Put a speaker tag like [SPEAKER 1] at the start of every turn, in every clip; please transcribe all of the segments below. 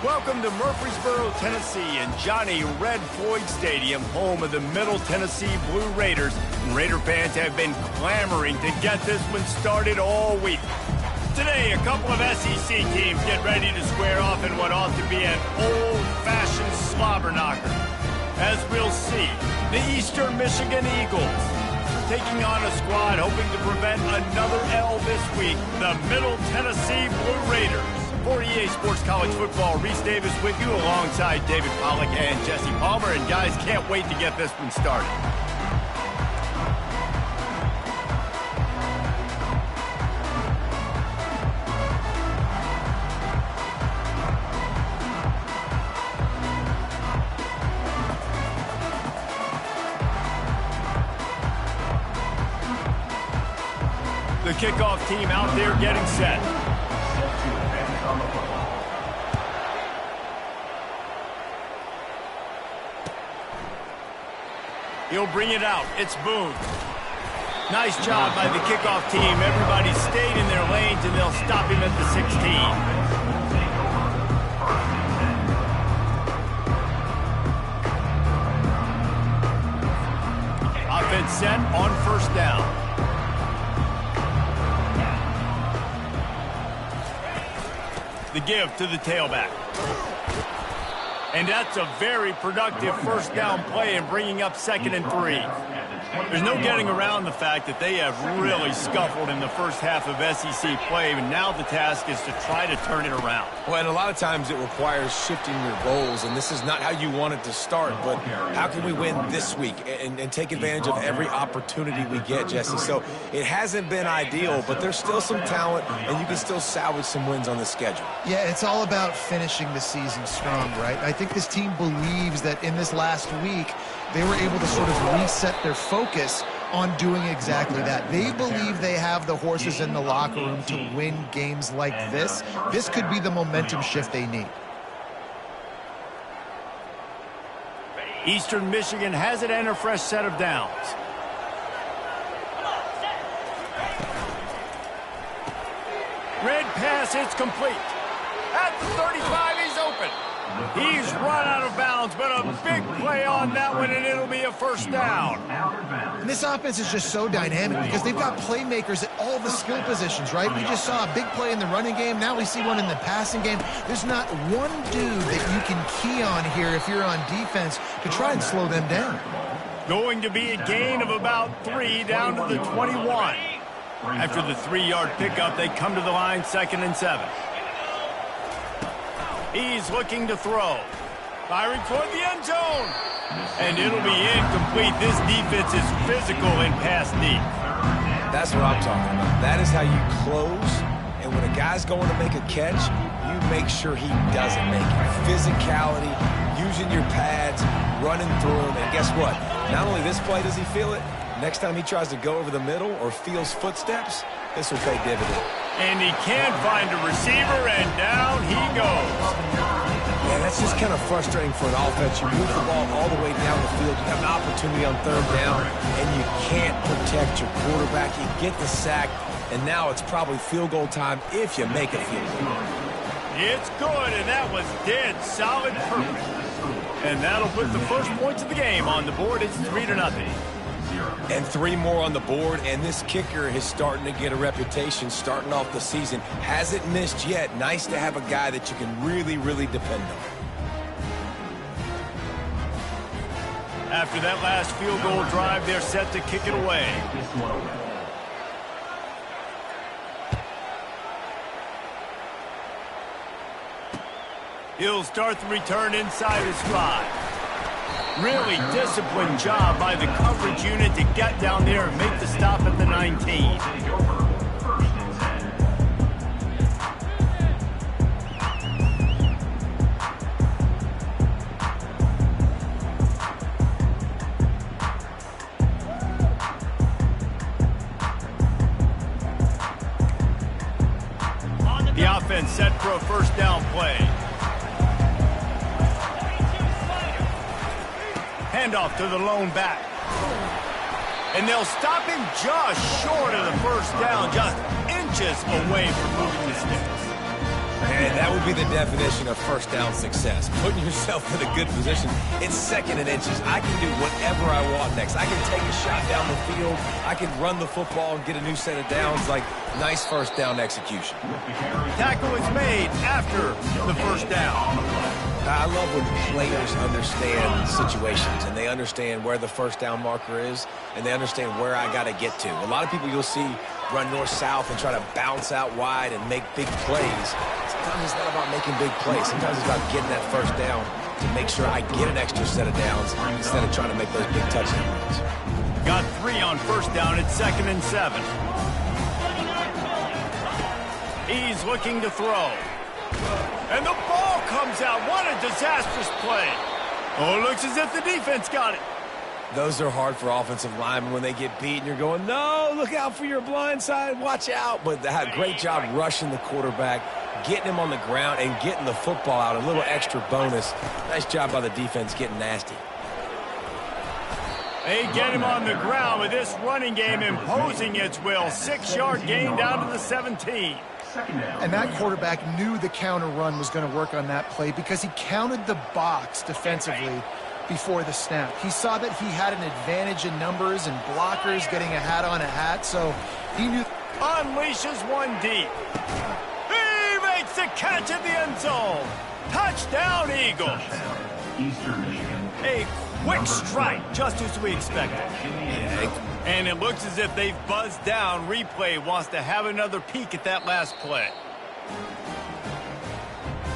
[SPEAKER 1] Welcome to Murfreesboro, Tennessee, and Johnny Red Floyd Stadium, home of the Middle Tennessee Blue Raiders. And Raider fans have been clamoring to get this one started all week. Today, a couple of SEC teams get ready to square off in what ought to be an old-fashioned slobber knocker. As we'll see, the Eastern Michigan Eagles taking on a squad hoping to prevent another L this week, the Middle Tennessee Blue Raiders. For EA Sports College Football, Reese Davis with you alongside David Pollack and Jesse Palmer. And guys, can't wait to get this one started. The kickoff team out there getting set. He'll bring it out. It's Boone. Nice job by the kickoff team. Everybody stayed in their lanes, and they'll stop him at the 16. Offense set on first down. The give to the tailback. And that's a very productive first down play and bringing up 2nd and 3. There's no getting around the fact that they have really scuffled in the first half of SEC play, and now the task is to try to turn it around.
[SPEAKER 2] Well, and a lot of times it requires shifting your goals, and this is not how you want it to start, but how can we win this week and take advantage of every opportunity we get, Jesse? So it hasn't been ideal, but there's still some talent, and you can still salvage some wins on the schedule.
[SPEAKER 3] Yeah, it's all about finishing the season strong, right? I think this team believes that in this last week, they were able to sort of reset their focus on doing exactly that. They believe they have the horses in the locker room to win games like this. This could be the momentum shift they need.
[SPEAKER 1] Eastern Michigan has it and a fresh set of downs. Red pass, it's complete. At the 35, he's open. He's run out of bounds, but a big play on that one, and it'll be a first down.
[SPEAKER 3] And this offense is just so dynamic because they've got playmakers at all the skill positions, right? We just saw a big play in the running game. Now we see one in the passing game. There's not one dude that you can key on here if you're on defense to try and slow them down.
[SPEAKER 1] Going to be a gain of about 3 down to the 21. After the 3-yard pickup, they come to the line 2nd and 7. He's looking to throw. Firing toward the end zone. And it'll be incomplete. This defense is physical and pass deep.
[SPEAKER 2] That's what I'm talking about. That is how you close. And when a guy's going to make a catch, you make sure he doesn't make it. Physicality, using your pads, running through him. And guess what? Not only this play does he feel it, next time he tries to go over the middle or feels footsteps, this will pay dividend.
[SPEAKER 1] And he can't find a receiver, and down he goes.
[SPEAKER 2] Yeah, that's just kind of frustrating for an offense. You move the ball all the way down the field. You have an opportunity on 3rd down, and you can't protect your quarterback. You get the sack, and now it's probably field goal time if you make a field goal.
[SPEAKER 1] It's good, and that was dead solid perfect. And that'll put the first points of the game on the board. It's 3-0.
[SPEAKER 2] And 3 more on the board, and this kicker is starting to get a reputation starting off the season. Hasn't missed yet. Nice to have a guy that you can really, really depend on.
[SPEAKER 1] After that last field goal drive, they're set to kick it away. He'll start the return inside his 5. Really disciplined job by the coverage unit to get down there and make the stop at the 19. The offense set for a first down play. Handoff to the lone back. And they'll stop him just short of the first down, just inches away from moving the sticks.
[SPEAKER 2] And that would be the definition of first down success. Putting yourself in a good position. It's second and inches. I can do whatever I want next. I can take a shot down the field. I can run the football and get a new set of downs. Like, nice first down execution.
[SPEAKER 1] Tackle is made after the first down.
[SPEAKER 2] I love when players understand situations and they understand where the first down marker is and they understand where I got to get to. A lot of people you'll see run north-south and try to bounce out wide and make big plays. Sometimes it's not about making big plays. Sometimes it's about getting that first down to make sure I get an extra set of downs instead of trying to make those big touchdown runs.
[SPEAKER 1] Got 3 on first down at 2nd and 7. He's looking to throw. And the ball comes out. What a disastrous play. Oh, it looks as if the defense got it.
[SPEAKER 2] Those are hard for offensive linemen when they get beat and you're going, no, look out for your blind side, watch out. But they had a great job rushing the quarterback, getting him on the ground, and getting the football out. A little extra bonus. Nice job by the defense getting nasty.
[SPEAKER 1] They get him on the ground with this running game imposing its will. 6-yard gain down to the 17.
[SPEAKER 3] And that quarterback knew the counter run was going to work on that play because he counted the box defensively before the snap. He saw that he had an advantage in numbers and blockers getting a hat on a hat, so he knew.
[SPEAKER 1] Unleashes one deep. He makes the catch in the end zone. Touchdown, Eagles. A quick strike, just as we expected. And it looks as if they've buzzed down. Replay wants to have another peek at that last play.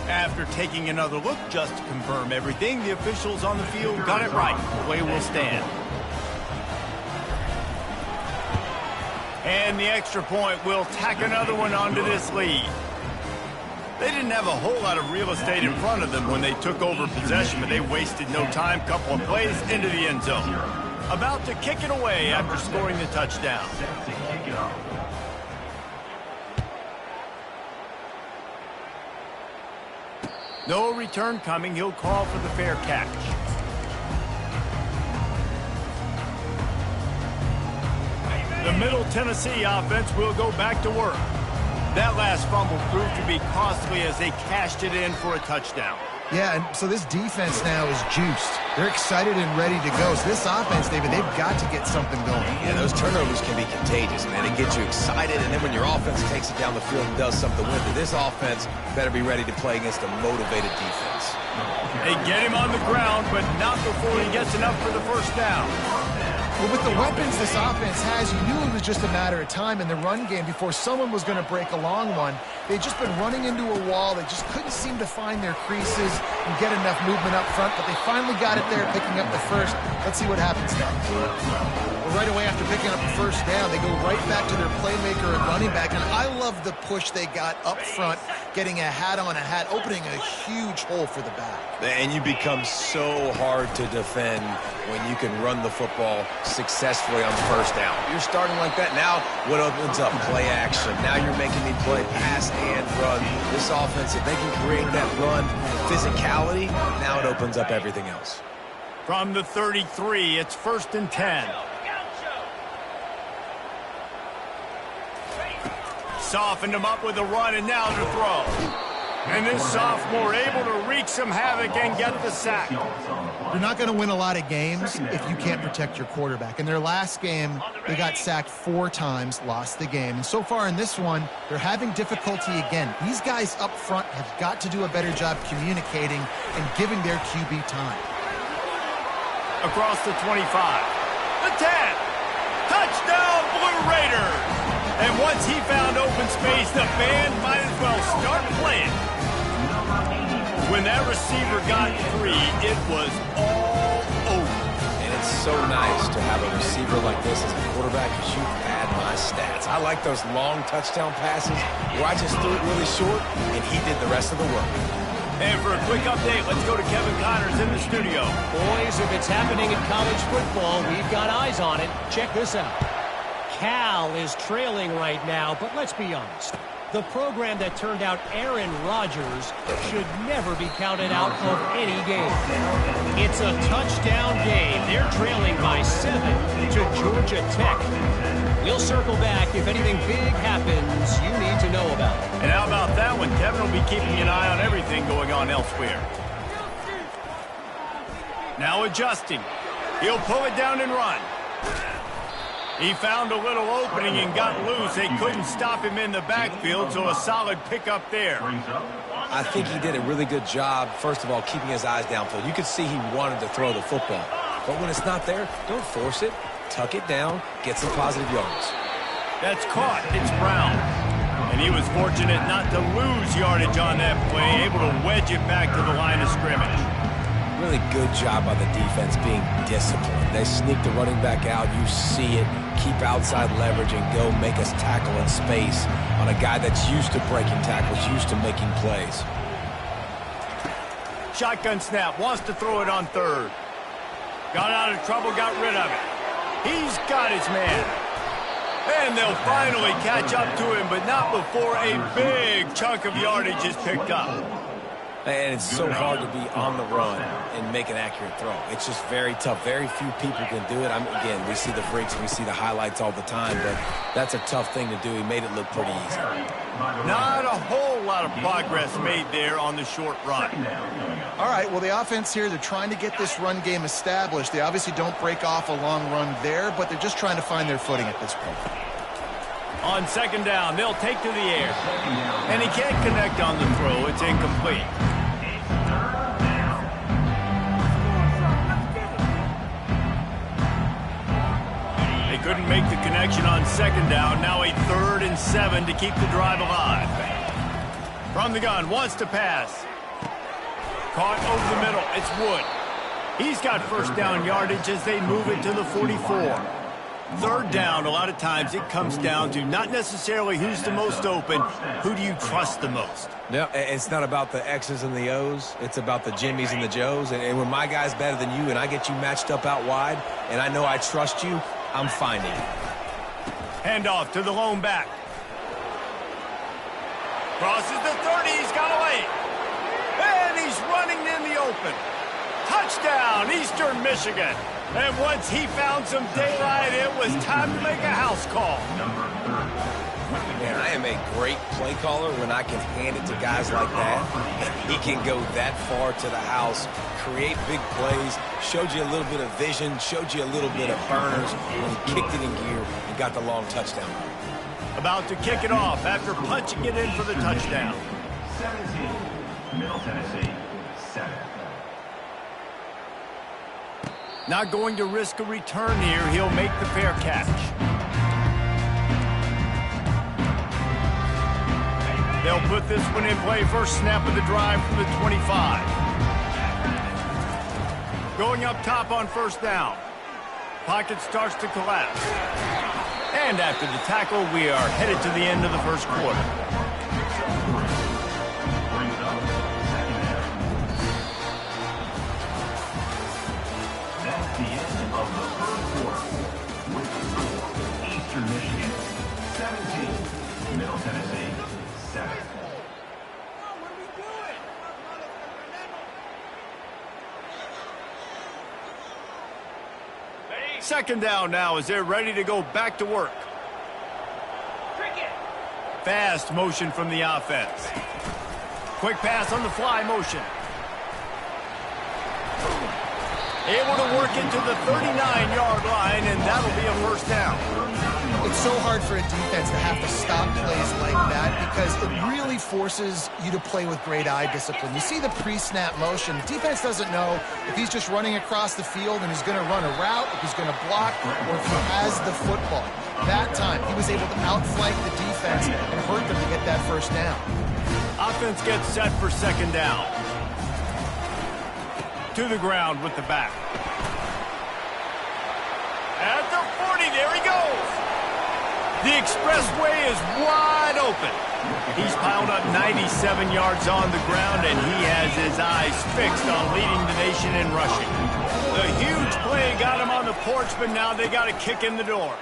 [SPEAKER 1] After taking another look just to confirm everything, the officials on the field got it right. The play will stand. And the extra point will tack another one onto this lead. They didn't have a whole lot of real estate in front of them when they took over possession, but they wasted no time. Couple of plays into the end zone. About to kick it away after scoring the touchdown. No return coming. He'll call for the fair catch. The Middle Tennessee offense will go back to work. That last fumble proved to be costly as they cashed it in for a touchdown.
[SPEAKER 3] Yeah, and so this defense now is juiced. They're excited and ready to go. So this offense, David, they've got to get something going.
[SPEAKER 2] Yeah, those turnovers can be contagious, man. It gets you excited, and then when your offense takes it down the field and does something with it, this offense better be ready to play against a motivated defense.
[SPEAKER 1] They get him on the ground, but not before he gets enough for the first down.
[SPEAKER 3] Well, with the weapons this offense has, you knew it was just a matter of time in the run game before someone was going to break a long one. They'd just been running into a wall. They just couldn't seem to find their creases and get enough movement up front, but they finally got it there, picking up the first. Let's see what happens next. Well, right away after picking up the first down, they go right back to their playmaker at running back, and I love the push they got up front, getting a hat on a hat, opening a huge hole for the back.
[SPEAKER 2] And you become so hard to defend when you can run the football successfully on first down. You're starting like that. Now what opens up? Play action. Now you're making me play pass and run. This offense, if they can create that run, physicality, now it opens up everything else.
[SPEAKER 1] From the 33, it's 1st and 10. Softened him up with a run, and now to throw. And this sophomore able to wreak some havoc and get the sack.
[SPEAKER 3] You're not going to win a lot of games if you can't protect your quarterback. In their last game, they got sacked 4 times, lost the game. And so far in this one, they're having difficulty again. These guys up front have got to do a better job communicating and giving their QB time.
[SPEAKER 1] Across the 25. The 10. Touchdown, Blue Raiders. And once he found open space, the band might as well start playing. When that receiver got free, it was all over.
[SPEAKER 2] And it's so nice to have a receiver like this as a quarterback because you've had my stats. I like those long touchdown passes where I just threw it really short and he did the rest of the work.
[SPEAKER 1] And for a quick update, let's go to Kevin Connors in the studio.
[SPEAKER 4] Boys, if it's happening in college football, we've got eyes on it. Check this out. Cal is trailing right now, but let's be honest. The program that turned out Aaron Rodgers should never be counted out of any game. It's a touchdown game. They're trailing by 7 to Georgia Tech. We'll circle back if anything big happens you need to know about.
[SPEAKER 1] And how about that one? Kevin will be keeping an eye on everything going on elsewhere. Now adjusting. He'll pull it down and run. He found a little opening and got loose. They couldn't stop him in the backfield, so a solid pickup there.
[SPEAKER 2] I think he did a really good job, first of all, keeping his eyes downfield. You could see he wanted to throw the football. But when it's not there, don't force it. Tuck it down, get some positive yards.
[SPEAKER 1] That's caught. It's Brown. And he was fortunate not to lose yardage on that play, able to wedge it back to the line of scrimmage.
[SPEAKER 2] Really good job by the defense being disciplined. They sneak the running back out. You see it. Keep outside leverage and go make us tackle in space on a guy that's used to breaking tackles, used to making plays.
[SPEAKER 1] Shotgun snap. Wants to throw it on third. Got out of trouble, got rid of it. He's got his man. And they'll finally catch up to him, but not before a big chunk of yardage is picked up.
[SPEAKER 2] And it's so hard to be on the run and make an accurate throw. It's just very tough. Very few people can do it. Again, we see the freaks, we see the highlights all the time, but that's a tough thing to do. He made it look pretty easy.
[SPEAKER 1] Not a whole lot of progress made there on the short run.
[SPEAKER 3] All right, well, the offense here, they're trying to get this run game established. They obviously don't break off a long run there, but they're just trying to find their footing at this point.
[SPEAKER 1] On second down, they'll take to the air. And he can't connect on the throw. It's incomplete. They couldn't make the connection on second down. Now a 3rd and 7 to keep the drive alive. From the gun, wants to pass. Caught over the middle. It's Wood. He's got first down yardage as they move it to the 44. Third down, a lot of times it comes down to not necessarily who's the most open, who do you trust the most?
[SPEAKER 2] No, it's not about the X's and the O's. It's about the Jimmies and the Joes. And when my guy's better than you and I get you matched up out wide and I know I trust you, I'm finding it.
[SPEAKER 1] Handoff to the lone back. Crosses the 30, he's got away. And he's running in the open. Touchdown, Eastern Michigan. And once he found some daylight, it was time to make a house call.
[SPEAKER 2] Man, I am a great play caller when I can hand it to guys like that. And he can go that far to the house, create big plays, showed you a little bit of vision, showed you a little bit of burners when he kicked it in gear and got the long touchdown.
[SPEAKER 1] About to kick it off after punching it in for the touchdown.
[SPEAKER 5] 17, Middle Tennessee, 7.
[SPEAKER 1] Not going to risk a return here. He'll make the fair catch. They'll put this one in play. First snap of the drive from the 25. Going up top on first down. Pocket starts to collapse. And after the tackle, we are headed to the end of the first quarter.
[SPEAKER 5] That's the end of the first quarter. With the score, Eastern Michigan, 17, Middle Tennessee, 7.
[SPEAKER 1] Second down now as they're ready to go back to work. Fast motion from the offense. Quick pass on the fly motion. Able to work into the 39-yard line, and that'll be a first down.
[SPEAKER 3] It's so hard for a defense to have to stop plays like that because it really forces you to play with great eye discipline. You see the pre-snap motion. The defense doesn't know if he's just running across the field and he's going to run a route, if he's going to block, or if he has the football. That time, he was able to outflank the defense and hurt them to get that first down.
[SPEAKER 1] Offense gets set for second down. To the ground with the back. At the 40, there he goes. The expressway is wide open. He's piled up 97 yards on the ground, and he has his eyes fixed on leading the nation in rushing. The huge play got him on the porch, but now they got a kick in the door.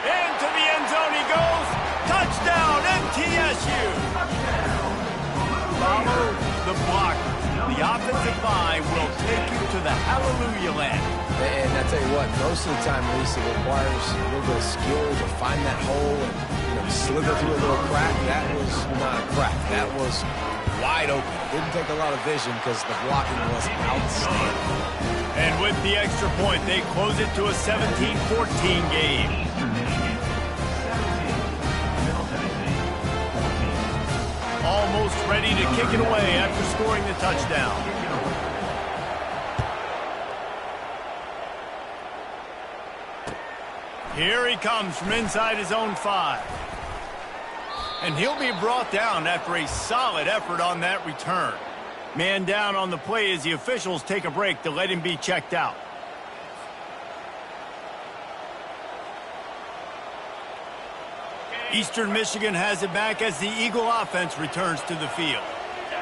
[SPEAKER 1] Into the end zone he goes. Touchdown, MTSU. Follow the blocker. The offensive line will take you to the hallelujah land.
[SPEAKER 2] And I tell you what, most of the time, Reese, it requires a little bit of skill to find that hole and slither through a little crack. That was not a crack. That was wide open. Didn't take a lot of vision because the blocking was outstanding.
[SPEAKER 1] And with the extra point, they close it to a 17-14 game.
[SPEAKER 5] Eastern Michigan, 17. Middle Tennessee, 14.
[SPEAKER 1] Almost ready to kick it away after scoring the touchdown. Here he comes from inside his own 5. And he'll be brought down after a solid effort on that return. Man down on the play as the officials take a break to let him be checked out. Eastern Michigan has it back as the Eagle offense returns to the field.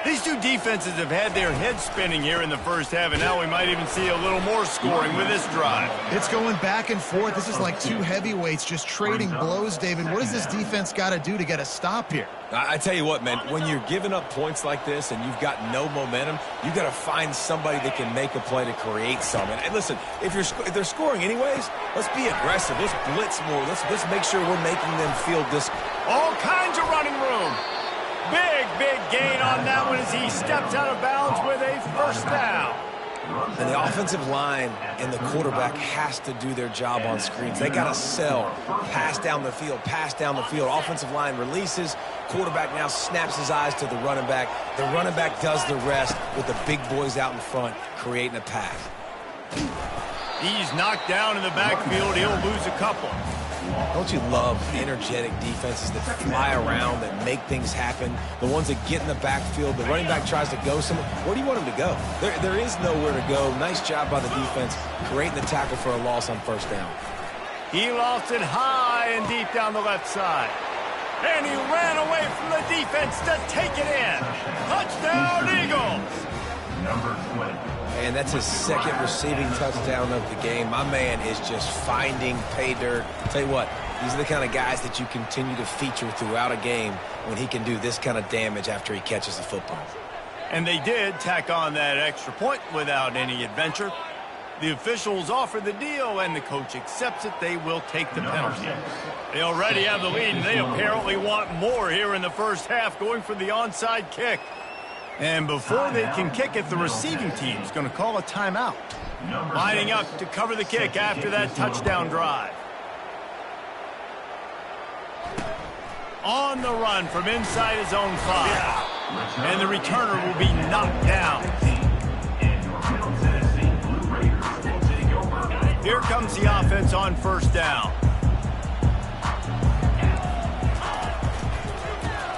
[SPEAKER 1] These two defenses have had their heads spinning here in the first half, and now we might even see a little more scoring with this drive.
[SPEAKER 3] It's going back and forth. This is like two heavyweights just trading blows, David. What does this defense got to do to get a stop here?
[SPEAKER 2] I tell you what, man, when you're giving up points like this and you've got no momentum, you got to find somebody that can make a play to create something. And listen, if they're scoring anyways, let's be aggressive. Let's blitz more. Let's make sure we're making them feel this.
[SPEAKER 1] All kinds of running room. Big gain on that one as he steps out of bounds with a first down.
[SPEAKER 2] And the offensive line and the quarterback has to do their job on screens. They got to sell. Pass down the field, pass down the field. Offensive line releases. Quarterback now snaps his eyes to the running back. The running back does the rest with the big boys out in front, creating a pass.
[SPEAKER 1] He's knocked down in the backfield. He'll lose a couple.
[SPEAKER 2] Don't you love energetic defenses that fly around, that make things happen? The ones that get in the backfield, the running back tries to go somewhere. Where do you want him to go? There is nowhere to go. Nice job by the defense, creating the tackle for a loss on first down.
[SPEAKER 1] He lost it high and deep down the left side. And he ran away from the defense to take it in. Touchdown, Eagles!
[SPEAKER 5] Number 20.
[SPEAKER 2] And that's his second receiving touchdown of the game. My man is just finding pay dirt. Tell you what, these are the kind of guys that you continue to feature throughout a game when he can do this kind of damage after he catches the football.
[SPEAKER 1] And they did tack on that extra point without any adventure. The officials offer the deal, and the coach accepts it. They will take the penalty. They already have the lead, and they apparently want more here in the first half, going for the onside kick. And before they can kick it, the receiving team's going to call a timeout. Lining up to cover the kick after that touchdown drive. On the run from inside his own 5. And the returner will be knocked down. Here comes the offense on first down.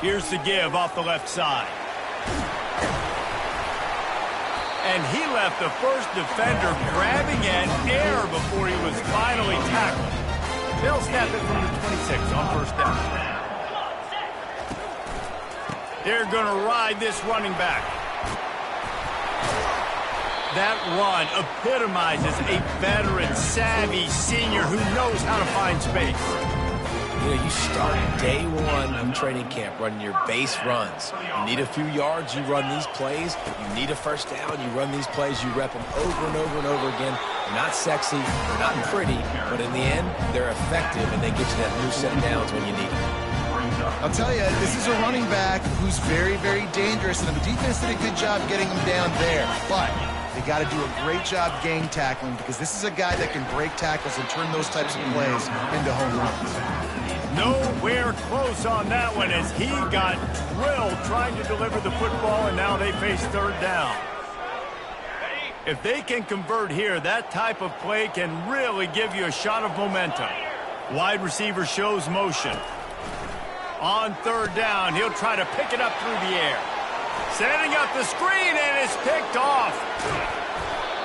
[SPEAKER 1] Here's the give off the left side. And he left the first defender grabbing at air before he was finally tackled. They'll snap it from the 26 on first down. They're going to ride this running back. That run epitomizes a veteran, savvy senior who knows how to find space.
[SPEAKER 2] You know, you start day one of training camp running your base runs. You need a few yards, you run these plays. You need a first down, you run these plays. You rep them over and over and over again. They're not sexy, they're not pretty, but in the end, they're effective, and they get you that new set of downs when you need it.
[SPEAKER 3] I'll tell you, this is a running back who's very dangerous, and the defense did a good job getting him down there. But they got to do a great job game tackling, because this is a guy that can break tackles and turn those types of plays into home runs.
[SPEAKER 1] Nowhere close on that one as he got drilled trying to deliver the football, and now they face third down. If they can convert here, that type of play can really give you a shot of momentum. Wide receiver shows motion. On third down, he'll try to pick it up through the air. Setting up the screen, and it's picked off.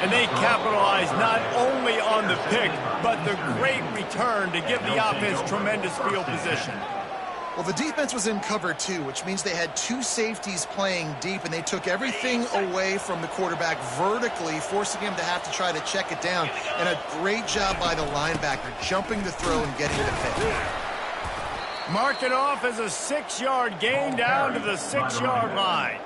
[SPEAKER 1] And they capitalize not only on the pick, but the great return to give the offense tremendous field position.
[SPEAKER 3] Well, the defense was in cover 2, which means they had 2 safeties playing deep, and they took everything away from the quarterback vertically, forcing him to have to try to check it down. And a great job by the linebacker, jumping the throw and getting the pick.
[SPEAKER 1] Mark it off as a 6-yard gain down to the 6-yard line.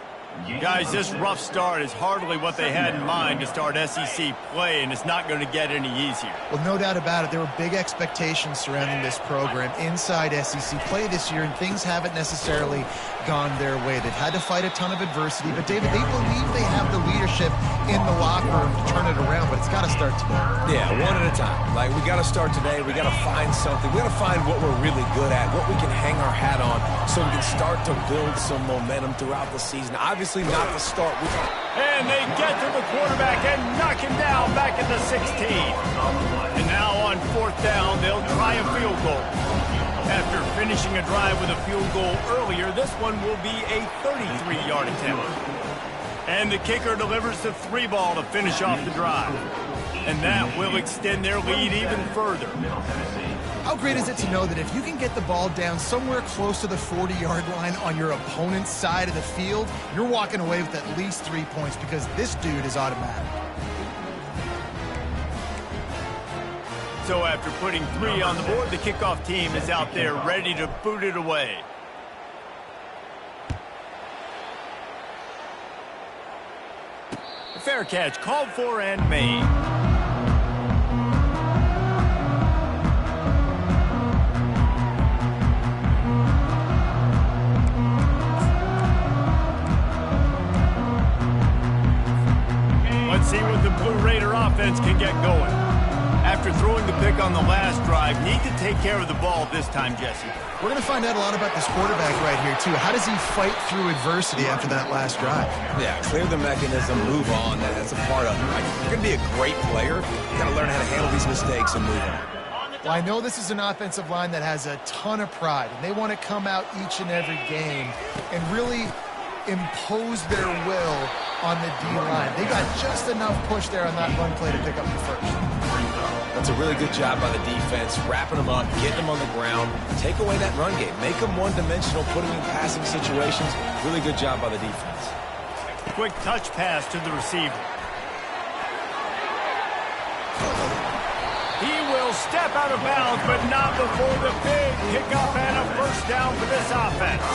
[SPEAKER 1] Guys, this rough start is hardly what they had in mind to start SEC play, and it's not going to get any easier.
[SPEAKER 3] Well, no doubt about it. There were big expectations surrounding this program inside SEC play this year, and things haven't necessarily gone their way. They've had to fight a ton of adversity, but David, they believe they have the leadership in the locker room to turn it around, but it's got to start today.
[SPEAKER 2] Yeah, one at a time. Like, we got to start today. We got to find something. We got to find what we're really good at, what we can hang our hat on, so we can start to build some momentum throughout the season. Obviously, not the start.
[SPEAKER 1] And they get to the quarterback and knock him down back at the 16. And now on 4th down, they'll try a field goal. After finishing a drive with a field goal earlier, this one will be a 33-yard attempt. And the kicker delivers the 3-ball to finish off the drive. And that will extend their lead even further.
[SPEAKER 3] How great is it to know that if you can get the ball down somewhere close to the 40-yard line on your opponent's side of the field, you're walking away with at least 3 points because this dude is automatic.
[SPEAKER 1] So after putting 3 on the board, the kickoff team is out there ready to boot it away. A fair catch called for and made. Let's see what the Blue Raider offense can get going. After throwing the pick on the last drive, need to take care of the ball this time, Jesse.
[SPEAKER 3] We're going to find out a lot about this quarterback right here, too. How does he fight through adversity after that last drive?
[SPEAKER 2] Yeah, clear the mechanism, move on. That's a part of it. Like, if you're going to be a great player, you got to learn how to handle these mistakes and move on.
[SPEAKER 3] Well, I know this is an offensive line that has a ton of pride, and they want to come out each and every game and really impose their will on the D-line. They got just enough push there on that run play to pick up the first.
[SPEAKER 2] That's a really good job by the defense, wrapping them up, getting them on the ground, take away that run game, make them one-dimensional, put them in passing situations. Really good job by the defense.
[SPEAKER 1] Quick touch pass to the receiver. He will step out of bounds, but not before the big pickup and a first down for this offense.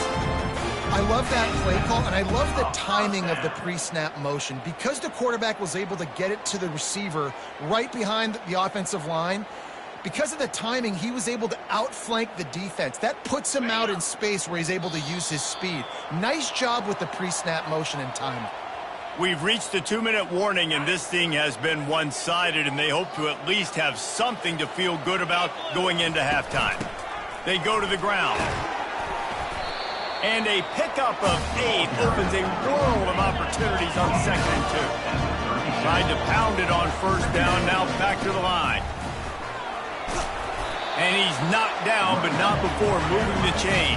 [SPEAKER 3] I love that play call, and I love the timing of the pre-snap motion. Because the quarterback was able to get it to the receiver right behind the offensive line, because of the timing, he was able to outflank the defense. That puts him out in space where he's able to use his speed. Nice job with the pre-snap motion and timing.
[SPEAKER 1] We've reached the 2-minute warning, and this thing has been one-sided, and they hope to at least have something to feel good about going into halftime. They go to the ground. And a pickup of 8 opens a world of opportunities on 2nd and 2. Tried to pound it on 1st down, now back to the line. And he's knocked down, but not before moving the chain.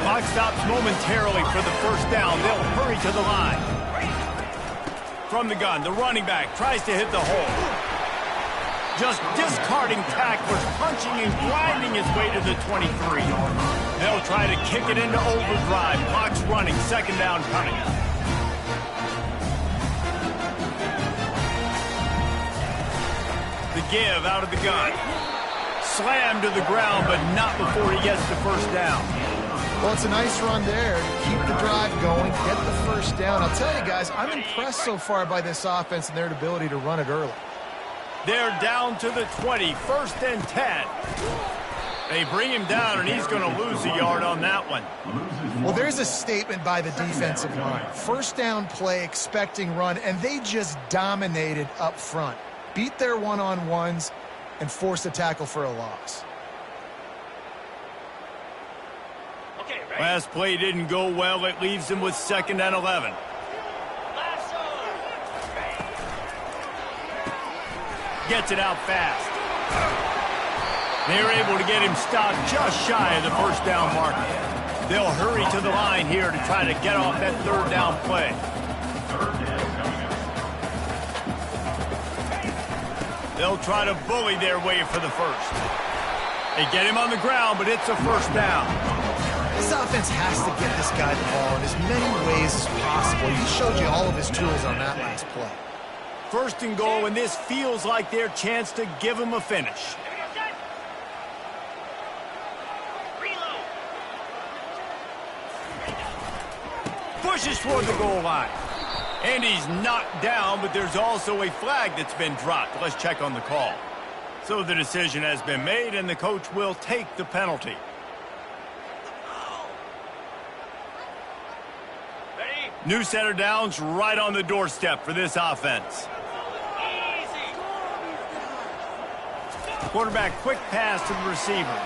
[SPEAKER 1] Clock stops momentarily for the 1st down. They'll hurry to the line. From the gun, the running back tries to hit the hole. Just discarding tacklers, punching and grinding his way to the 23. They'll try to kick it into overdrive. Clock's running, 2nd down coming. The give out of the gun. Slammed to the ground, but not before he gets the 1st down.
[SPEAKER 3] Well, it's a nice run there to keep the drive going, get the 1st down. I'll tell you guys, I'm impressed so far by this offense and their ability to run it early.
[SPEAKER 1] They're down to the 20, 1st and 10. They bring him down, and he's going to lose a yard on that one.
[SPEAKER 3] Well, there's a statement by the defensive line. 1st down play, expecting run, and they just dominated up front. Beat their one-on-ones and forced a tackle for a loss.
[SPEAKER 1] Last play didn't go well. It leaves him with 2nd and 11. Gets it out fast. They're able to get him stopped just shy of the 1st down marker. They'll hurry to the line here to try to get off that 3rd down play. They'll try to bully their way for the 1st. They get him on the ground, but it's a 1st down.
[SPEAKER 3] This offense has to get this guy the ball in as many ways as possible. He showed you all of his tools on that last play.
[SPEAKER 1] 1st and goal, and this feels like their chance to give him a finish. pushes toward the goal line. And he's knocked down, but there's also a flag that's been dropped. Let's check on the call. So the decision has been made, and the coach will take the penalty. New center downs right on the doorstep for this offense. Quarterback quick pass to the receiver.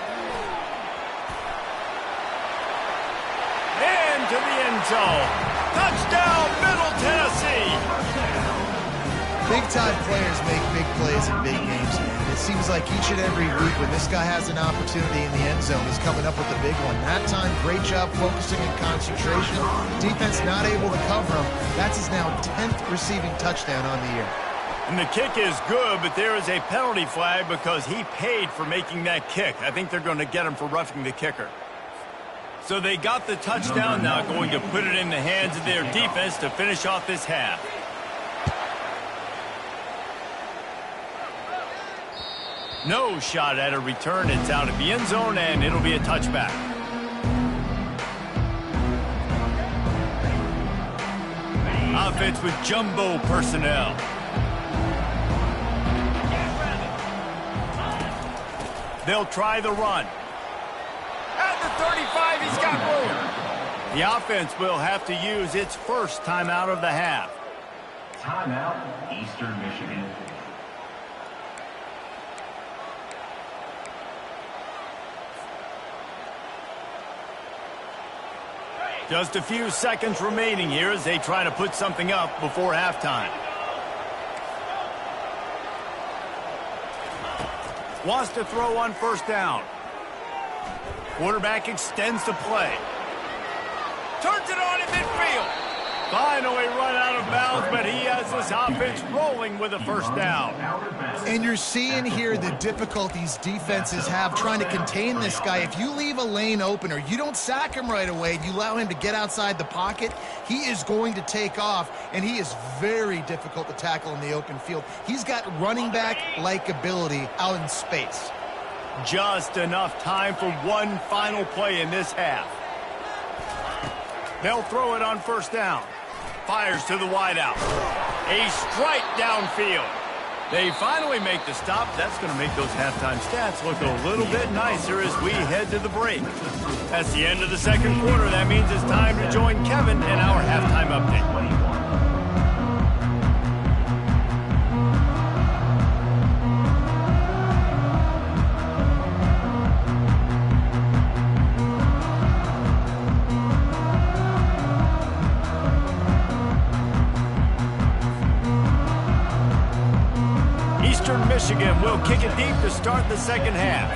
[SPEAKER 1] Into the end zone. Touchdown, Middle Tennessee.
[SPEAKER 3] Big-time players make big plays in big games, man. It seems like each and every week when this guy has an opportunity in the end zone, he's coming up with a big one. That time, great job focusing and concentration. Defense not able to cover him. That's his now 10th receiving touchdown on the year.
[SPEAKER 1] And the kick is good, but there is a penalty flag because he paid for making that kick. I think they're going to get him for roughing the kicker. So they got the touchdown, now going to put it in the hands of their defense to finish off this half. No shot at a return. It's out of the end zone, and it'll be a touchback. Offense with jumbo personnel. They'll try the run. At the 35, he's got room. The offense will have to use its first timeout of the half.
[SPEAKER 5] Timeout, Eastern Michigan.
[SPEAKER 1] Just a few seconds remaining here as they try to put something up before halftime. Wants to throw on first down. Quarterback extends the play. Turns it on in midfield. Finally run out of bounds, but he has this offense rolling with a first down.
[SPEAKER 3] And you're seeing here the difficulties defenses have trying to contain this guy. If you leave a lane open or you don't sack him right away, you allow him to get outside the pocket, he is going to take off, and he is very difficult to tackle in the open field. He's got running back-like ability out in space.
[SPEAKER 1] Just enough time for one final play in this half. They'll throw it on first down. Fires to the wideout. A strike downfield. They finally make the stop. That's going to make those halftime stats look a little bit nicer as we head to the break. That's the end of the second quarter. That means it's time to join Kevin in our halftime update. Michigan will kick it deep to start the second half.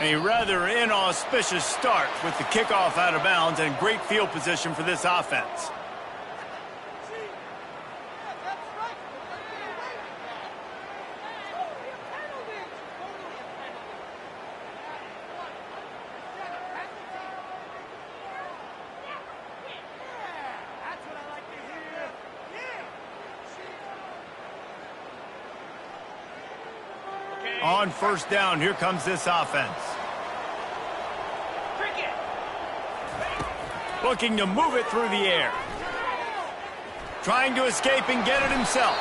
[SPEAKER 1] A rather inauspicious start with the kickoff out of bounds and great field position for this offense. On first down, here comes this offense. Looking to move it through the air. Trying to escape and get it himself.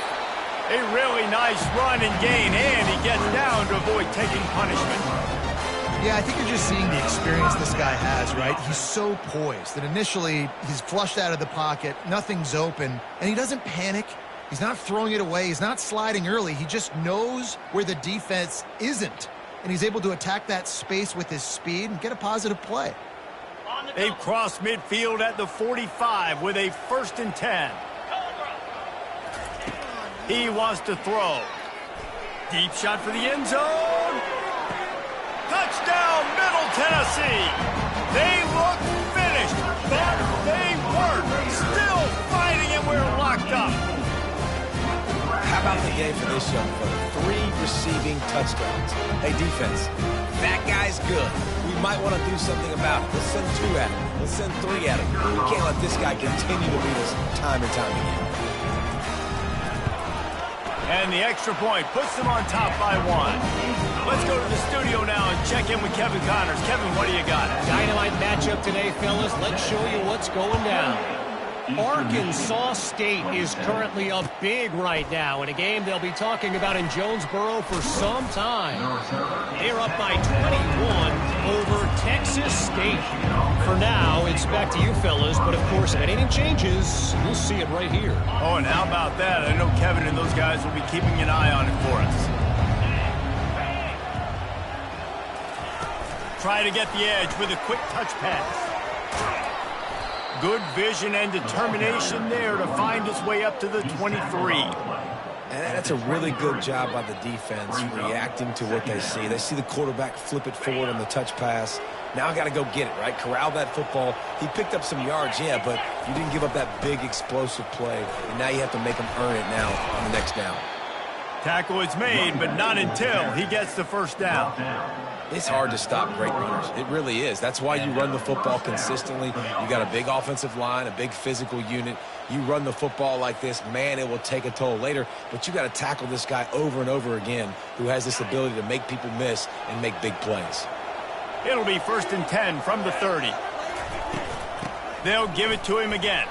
[SPEAKER 1] A really nice run and gain, and he gets down to avoid taking punishment.
[SPEAKER 3] Yeah, I think you're just seeing the experience this guy has, right? He's so poised that initially he's flushed out of the pocket, nothing's open, and he doesn't panic. He's not throwing it away. He's not sliding early. He just knows where the defense isn't. And he's able to attack that space with his speed and get a positive play.
[SPEAKER 1] They've crossed midfield at the 45 with a 1st and 10. He wants to throw. Deep shot for the end zone. Touchdown, Middle Tennessee. They look finished, but they weren't. Still fighting, and we're locked up.
[SPEAKER 2] How about the game for this young fella? 3 receiving touchdowns. Hey, defense, that guy's good. We might want to do something about it. Let's send 2 at him. Let's send 3 at him. We can't let this guy continue to beat us time and time again.
[SPEAKER 1] And the extra point puts them on top by 1. Let's go to the studio now and check in with Kevin Connors. Kevin, what do you got?
[SPEAKER 4] Dynamite matchup today, fellas. Let's show you what's going down. Arkansas State is currently up big right now in a game they'll be talking about in Jonesboro for some time. They're up by 21 over Texas State. For now, it's back to you fellas, but of course, if anything changes, you'll see it right here.
[SPEAKER 1] Oh, and how about that? I know Kevin and those guys will be keeping an eye on it for us. Try to get the edge with a quick touch pass. Good vision and determination there to find his way up to the 23.
[SPEAKER 2] And that's a really good job by the defense, reacting to what they see. They see the quarterback flip it forward on the touch pass. Now I got to go get it, right? Corral that football. He picked up some yards, yeah, but you didn't give up that big explosive play. And now you have to make him earn it now on the next down.
[SPEAKER 1] Tackle is made, but not until he gets the first down.
[SPEAKER 2] It's hard to stop great runners. It really is. That's why you run the football consistently. You got a big offensive line, a big physical unit. You run the football like this, man, it will take a toll later. But you got to tackle this guy over and over again who has this ability to make people miss and make big plays.
[SPEAKER 1] It'll be 1st and 10 from the 30. They'll give it to him again.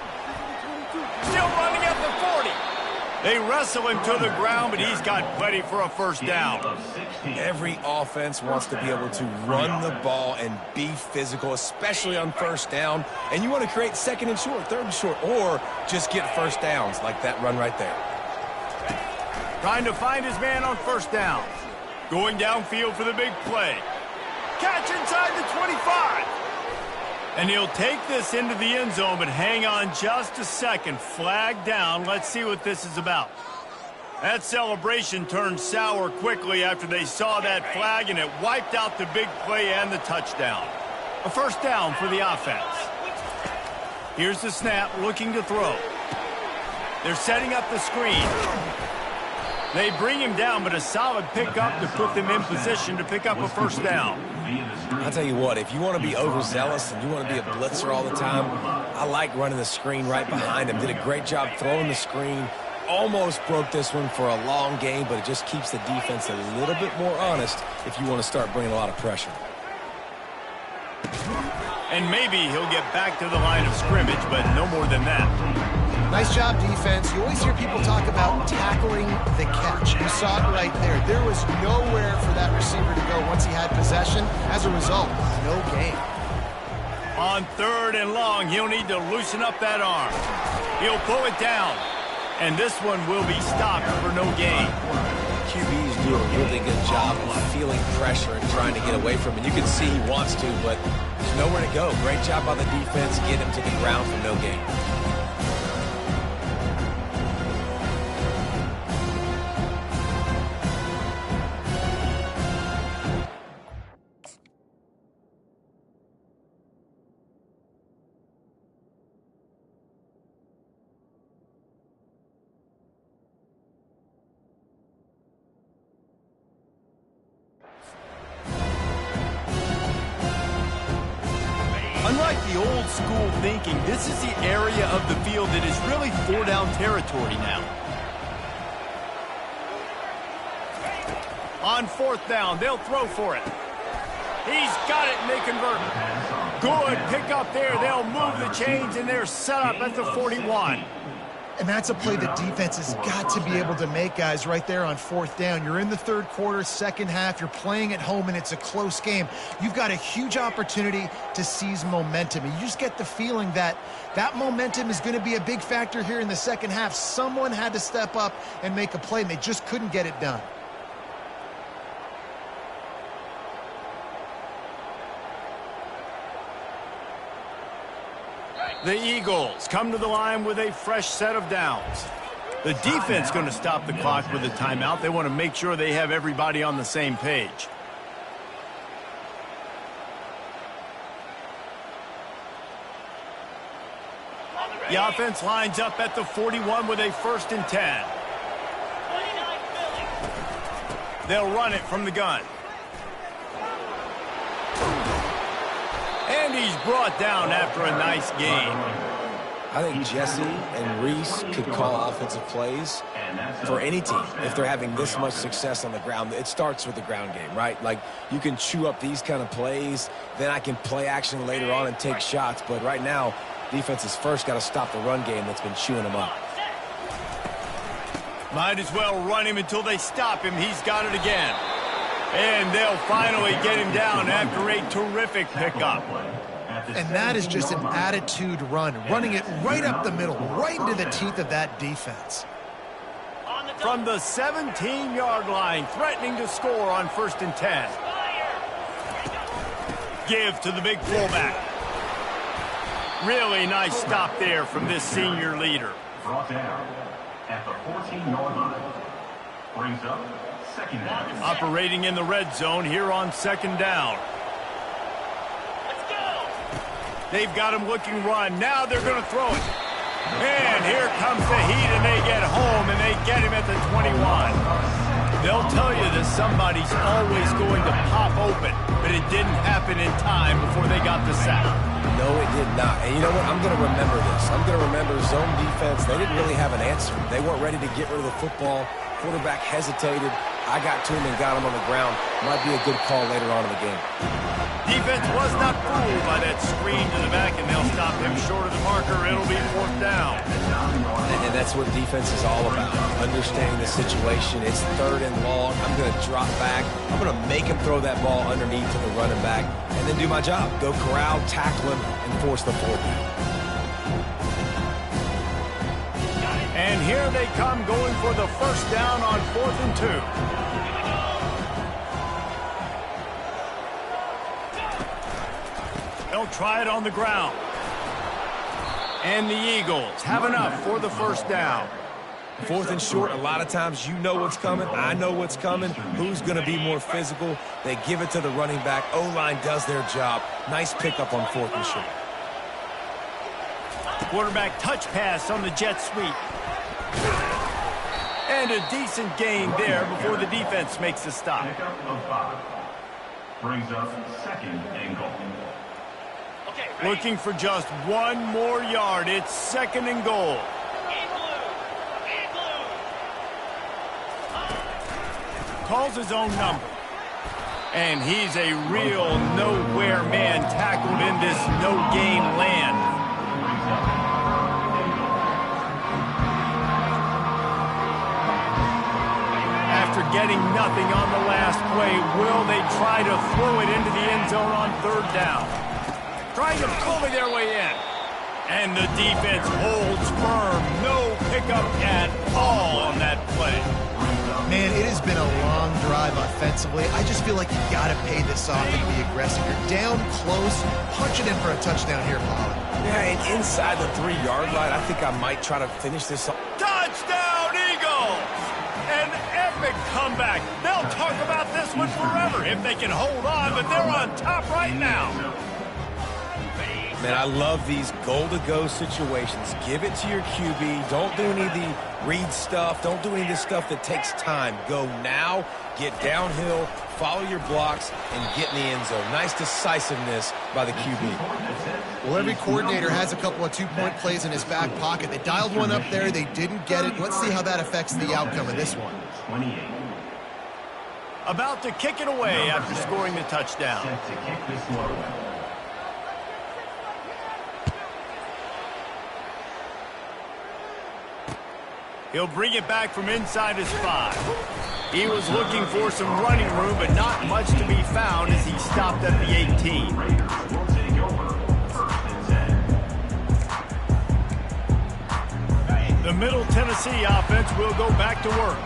[SPEAKER 1] Still running at the 40. They wrestle him to the ground, but he's got plenty for a first down.
[SPEAKER 2] Every offense wants to be able to run the ball and be physical, especially on first down. And you want to create 2nd and short, 3rd and short, or just get first downs like that run right there.
[SPEAKER 1] Trying to find his man on first down. Going downfield for the big play. Catch inside the 25. And he'll take this into the end zone, but hang on just a second. Flag down. Let's see what this is about. That celebration turned sour quickly after they saw that flag, and it wiped out the big play and the touchdown. A first down for the offense. Here's the snap, looking to throw. They're setting up the screen. They bring him down, but a solid pickup to put them in position to pick up a first down.
[SPEAKER 2] I'll tell you what, if you want to be overzealous and you want to be a blitzer all the time, I like running the screen right behind him. Did a great job throwing the screen. Almost broke this one for a long game, but it just keeps the defense a little bit more honest if you want to start bringing a lot of pressure.
[SPEAKER 1] And maybe he'll get back to the line of scrimmage, but no more than that.
[SPEAKER 3] Nice job, defense. You always hear people talk about tackling the catch. You saw it right there. There was nowhere for that receiver to go once he had possession. As a result, no gain.
[SPEAKER 1] On 3rd and long, he'll need to loosen up that arm. He'll pull it down. And this one will be stopped for no gain.
[SPEAKER 2] QBs do a really good job of feeling pressure and trying to get away from it. You can see he wants to, but there's nowhere to go. Great job by the defense. Get him to the ground for no gain.
[SPEAKER 1] Unlike the old school thinking, this is the area of the field that is really 4-down territory now. On 4th down, they'll throw for it. He's got it, and they convert. Good pick up there. They'll move the chains, and they're set up at the 41.
[SPEAKER 3] And that's a play the defense has got to be able to make, guys, right there on 4th down. You're in the 3rd quarter, 2nd half. You're playing at home, and it's a close game. You've got a huge opportunity to seize momentum. And you just get the feeling that that momentum is going to be a big factor here in the 2nd half. Someone had to step up and make a play, and they just couldn't get it done.
[SPEAKER 1] The Eagles come to the line with a fresh set of downs. The defense going to stop the clock with a timeout. They want to make sure they have everybody on the same page. The offense lines up at the 41 with a 1st and 10. They'll run it from the gun. And he's brought down after a nice game.
[SPEAKER 2] I think Jesse and Reese could call offensive plays for any team if they're having this much success on the ground. It starts with the ground game, right? Like, you can chew up these kind of plays, then I can play action later on and take shots. But right now, defense has first got to stop the run game that's been chewing them up.
[SPEAKER 1] Might as well run him until they stop him. He's got it again. And they'll finally get him down after a terrific pickup.
[SPEAKER 3] And that is just an attitude run, running it right up the middle, right into the teeth of that defense.
[SPEAKER 1] From the 17-yard line, threatening to score on 1st and 10. Give to the big fullback. Really nice stop there from this senior leader.
[SPEAKER 5] Brought down at the 14-yard line. Brings up 2nd down.
[SPEAKER 1] Operating in the red zone here on 2nd down. They've got him looking run. Now they're going to throw it. And here comes the heat, and they get home, and they get him at the 21. They'll tell you that somebody's always going to pop open, but it didn't happen in time before they got the sack.
[SPEAKER 2] No, it did not. And you know what? I'm going to remember this. I'm going to remember zone defense. They didn't really have an answer. They weren't ready to get rid of the football. Quarterback hesitated. I got to him and got him on the ground. Might be a good call later on in the game.
[SPEAKER 1] Defense was not fooled by that screen to the back, and they'll stop him short of the marker. It'll be 4th down.
[SPEAKER 2] And that's what defense is all about, understanding the situation. It's 3rd and long. I'm going to drop back. I'm going to make him throw that ball underneath to the running back and then do my job. Go corral, tackle him, and force the 4th down.
[SPEAKER 1] And here they come going for the 1st down on 4th and 2. They'll try it on the ground. And the Eagles have enough for the 1st down.
[SPEAKER 2] 4th and short, a lot of times you know what's coming. I know what's coming. Who's going to be more physical? They give it to the running back. O-line does their job. Nice pickup on 4th and short.
[SPEAKER 1] Quarterback touch pass on the jet sweep. And a decent gain there before the defense makes a stop.
[SPEAKER 5] Pickup of 5. Brings up 2nd and goal.
[SPEAKER 1] Looking for just 1 more yard. It's 2nd and goal. Calls his own number. And he's a real nowhere man tackled in this no-game land. After getting nothing on the last play, will they try to throw it into the end zone on 3rd down? Trying to bully their way in. And the defense holds firm. No pickup at all on that play.
[SPEAKER 3] Man, it has been a long drive offensively. I just feel like you got to pay this off and be aggressive. You're down close. Punch it in for a touchdown here, Pollard.
[SPEAKER 2] Yeah, and inside the 3-yard line, I think I might try to finish this up.
[SPEAKER 1] Touchdown, Eagles! An epic comeback. They'll talk about this one forever if they can hold on, but they're on top right now.
[SPEAKER 2] Man, I love these goal-to-go situations. Give it to your QB. Don't do any of the read stuff. Don't do any of this stuff that takes time. Go now, get downhill, follow your blocks, and get in the end zone. Nice decisiveness by the QB.
[SPEAKER 3] Well, every coordinator has a couple of 2-point plays in his back pocket. They dialed one up there. They didn't get it. Let's see how that affects the outcome of this one.
[SPEAKER 5] 28.
[SPEAKER 1] About to kick it away after scoring the touchdown.
[SPEAKER 5] Set to kick this one away.
[SPEAKER 1] He'll bring it back from inside his 5. He was looking for some running room, but not much to be found as he stopped at the 18.
[SPEAKER 5] Raiders will take over 1st and 10.
[SPEAKER 1] The Middle Tennessee offense will go back to work.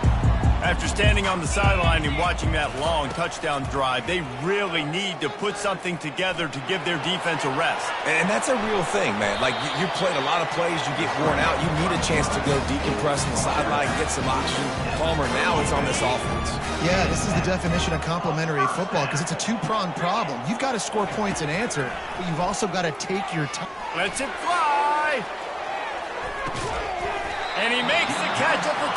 [SPEAKER 1] After standing on the sideline and watching that long touchdown drive, they really need to put something together to give their defense a rest.
[SPEAKER 2] And that's a real thing, man. Like, you played a lot of plays, you get worn out, you need a chance to go decompress on the sideline, get some oxygen. Palmer, now it's on this offense.
[SPEAKER 3] Yeah, this is the definition of complementary football because it's a 2-pronged problem. You've got to score points and answer, but you've also got to take your time.
[SPEAKER 1] Lets it fly. And he makes the catch at the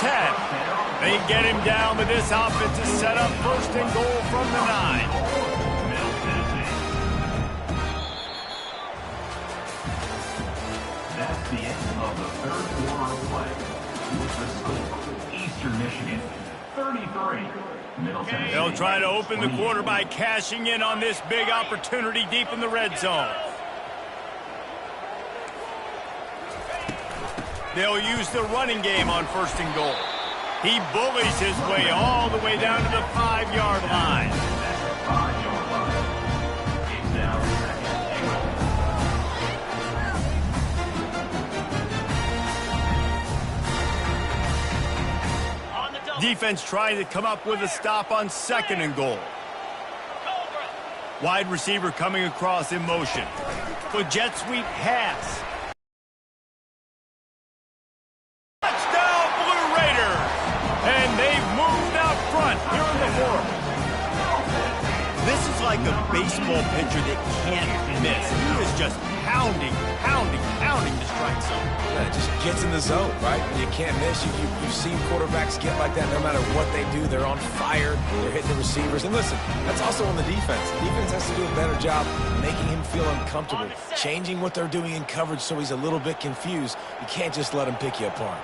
[SPEAKER 1] 10. They get him down, but this offense is set up 1st and goal from the 9.
[SPEAKER 5] That's the end. With the score, Eastern Michigan 33, Middle Tennessee.
[SPEAKER 1] They'll try to open the quarter by cashing in on this big opportunity deep in the red zone. They'll use the running game on 1st and goal. He bullies his way all the way down to the 5-yard line. Defense trying to come up with a stop on 2nd and goal. Wide receiver coming across in motion. For jet sweep pass. Touchdown, Blue Raiders! And they've moved out front here in the 4th. This is like a baseball pitcher that can't miss. He is just pounding the strike zone.
[SPEAKER 2] Yeah, it just gets in the zone, right? You can't miss. You've seen quarterbacks get like that no matter what they do. They're on fire. They're hitting the receivers. And listen, that's also on the defense. The defense has to do a better job making him feel uncomfortable, changing what they're doing in coverage so he's a little bit confused. You can't just let him pick you apart.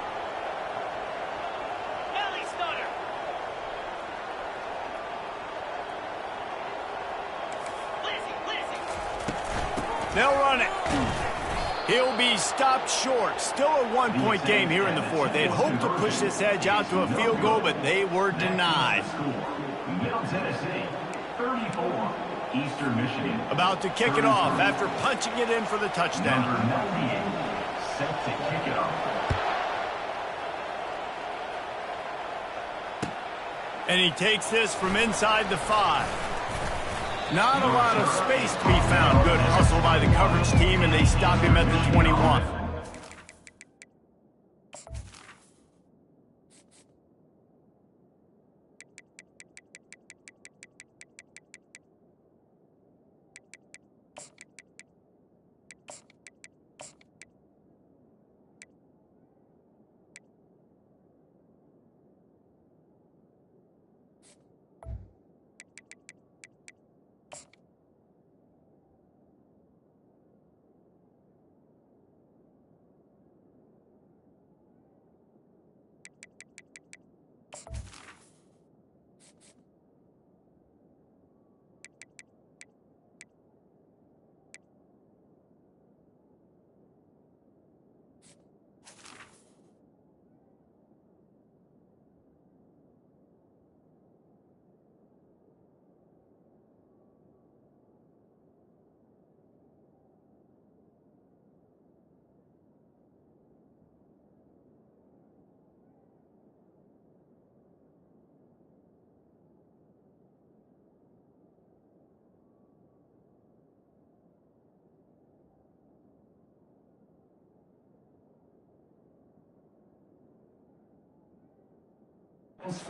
[SPEAKER 1] They'll run it. He'll be stopped short. Still a 1-point game here in the 4th. They had hoped to push this edge out to a field goal, but they were denied.
[SPEAKER 5] Middle Tennessee 34, Eastern Michigan.
[SPEAKER 1] About to kick it off after punching it in for the touchdown.
[SPEAKER 5] Number 98, set to kick it off.
[SPEAKER 1] And he takes this from inside the 5. Not a lot of space to be found. Good hustle by the coverage team, and they stop him at the 21.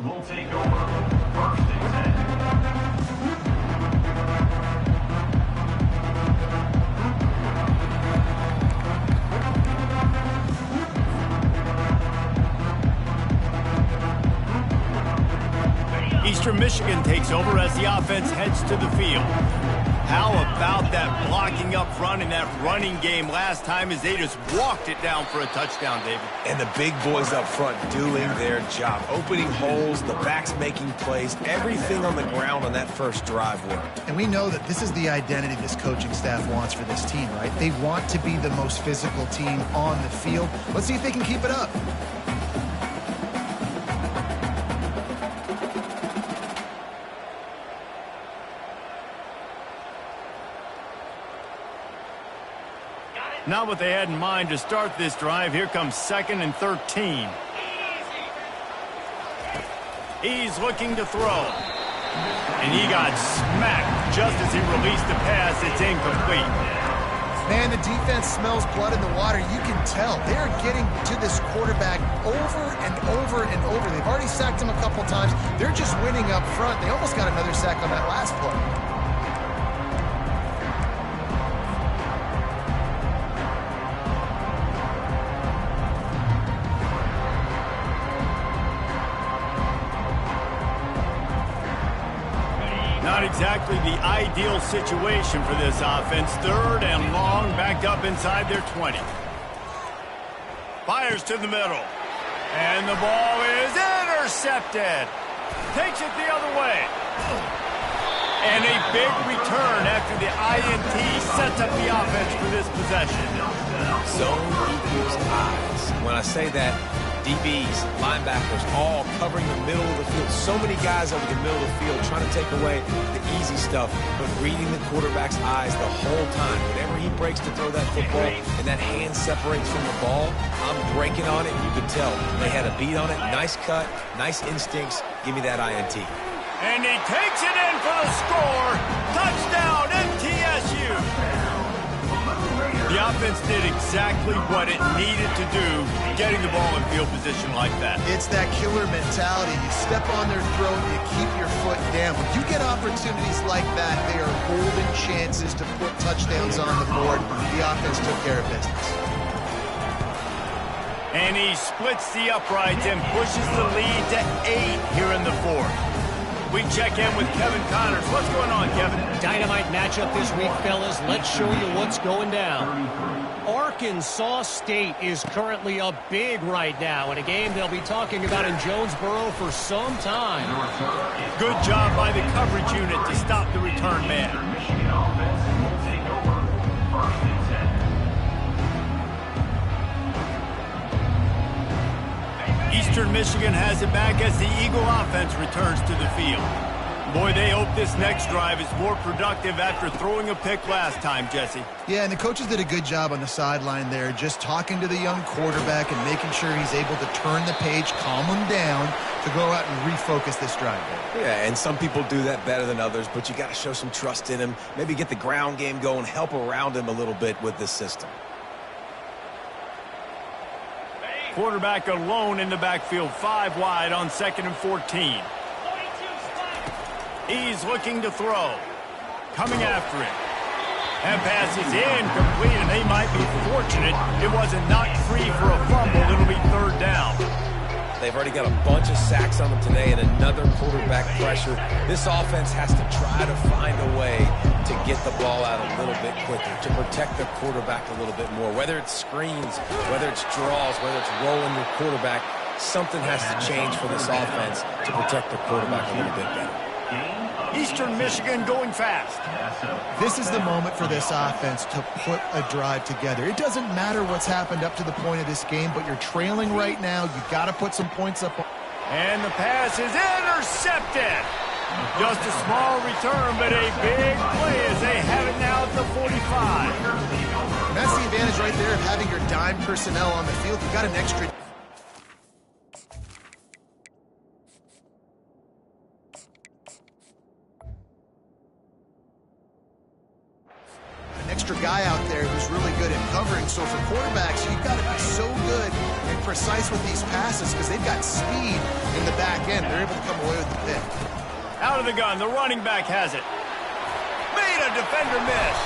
[SPEAKER 5] Will take over 1st and
[SPEAKER 1] 10. Eastern Michigan takes over as the offense heads to the field. How about that blocking up front and that running game last time as they just walked it down for a touchdown, David?
[SPEAKER 2] And the big boys up front doing their job. Opening holes, the backs making plays, everything on the ground on that first drive worked.
[SPEAKER 3] And we know that this is the identity this coaching staff wants for this team, right? They want to be the most physical team on the field. Let's see if they can keep it up.
[SPEAKER 1] Not what they had in mind to start this drive. Here comes 2nd and 13. He's looking to throw. And he got smacked just as he released the pass. It's incomplete.
[SPEAKER 3] Man, the defense smells blood in the water. You can tell. They're getting to this quarterback over and over and over. They've already sacked him a couple times. They're just winning up front. They almost got another sack on that last play.
[SPEAKER 1] Not exactly the ideal situation for this offense. 3rd and long, backed up inside their 20. Fires to the middle. And the ball is intercepted. Takes it the other way. And a big return after the INT sets up the offense for this possession.
[SPEAKER 2] Zone equals eyes. When I say that, DBs, linebackers, all covering the middle of the field. So many guys over the middle of the field trying to take away the easy stuff, but reading the quarterback's eyes the whole time. Whenever he breaks to throw that football and that hand separates from the ball, I'm breaking on it, and you can tell they had a beat on it. Nice cut, nice instincts. Give me that INT.
[SPEAKER 1] And he takes it in for the score. Touchdown, MTSU. The offense did exactly what it needed to do, getting the ball in field position like that.
[SPEAKER 3] It's that killer mentality. You step on their throat, you keep your foot down. When you get opportunities like that, they are golden chances to put touchdowns on the board. The offense took care of business.
[SPEAKER 1] And he splits the uprights and pushes the lead to 8 here in the fourth. We check in with Kevin Connors. What's going on, Kevin?
[SPEAKER 4] Dynamite matchup this week, fellas. Let's show you what's going down. Arkansas State is currently up big right now in a game they'll be talking about in Jonesboro for some time.
[SPEAKER 1] Good job by the coverage unit to stop the return man.
[SPEAKER 5] Michigan offense will take over 1st and 10.
[SPEAKER 1] Eastern Michigan has it back as the Eagle offense returns to the field. Boy, they hope this next drive is more productive after throwing a pick last time, Jesse.
[SPEAKER 3] Yeah, and the coaches did a good job on the sideline there, just talking to the young quarterback and making sure he's able to turn the page, calm him down, to go out and refocus this drive.
[SPEAKER 2] Yeah, and some people do that better than others, but you got to show some trust in him, maybe get the ground game going, help around him a little bit with this system.
[SPEAKER 1] Quarterback alone in the backfield, 5 wide on 2nd and 14. He's looking to throw. Coming after it. That pass is incomplete, and they might be fortunate it wasn't knocked free for a fumble. It'll be 3rd down.
[SPEAKER 2] They've already got a bunch of sacks on them today and another quarterback pressure. This offense has to try to find a way to get the ball out a little bit quicker, to protect the quarterback a little bit more. Whether it's screens, whether it's draws, whether it's rolling your quarterback, something has to change for this offense to protect the quarterback a little bit better.
[SPEAKER 1] Eastern Michigan going fast.
[SPEAKER 3] This is the moment for this offense to put a drive together. It doesn't matter what's happened up to the point of this game, but you're trailing right now. You've got to put some points up.
[SPEAKER 1] And the pass is intercepted. Just a small return, but a big play as they have it now at the 45.
[SPEAKER 3] And that's the advantage right there of having your dime personnel on the field. You've got an extra... guy out there who's really good at covering. So for quarterbacks, you've got to be so good and precise with these passes because they've got speed in the back end. They're able to come away with the pick.
[SPEAKER 1] Out of the gun, the running back has it. Made a defender miss.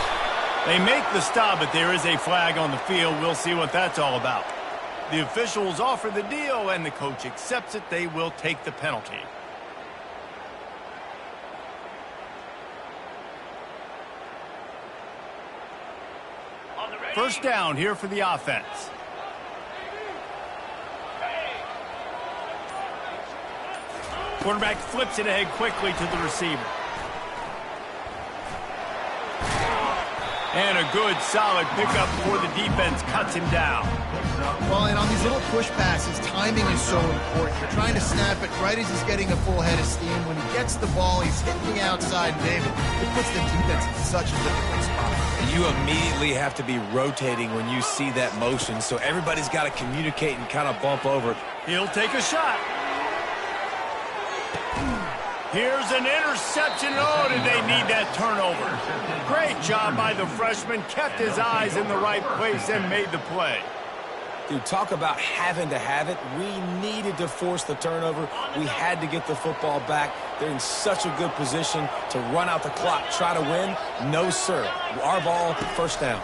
[SPEAKER 1] They make the stop, but there is a flag on the field. We'll see what that's all about. The officials offer the deal, and the coach accepts it. They will take the penalty. First down here for the offense. Quarterback flips it ahead quickly to the receiver. And a good, solid pickup before the defense cuts him down.
[SPEAKER 3] Well, and on these little push passes, timing is so important. You're trying to snap it right as he's getting a full head of steam. When he gets the ball, he's hitting the outside, David. It puts the defense in such a difficult spot.
[SPEAKER 2] You immediately have to be rotating when you see that motion, so everybody's got to communicate and kind of bump over.
[SPEAKER 1] He'll take a shot. Here's an interception. Oh, did they need that turnover? Great job by the freshman. Kept his eyes in the right place and made the play.
[SPEAKER 2] Dude, talk about having to have it. We needed to force the turnover. We had to get the football back. They're in such a good position to run out the clock, try to win. No, sir. Our ball, first down.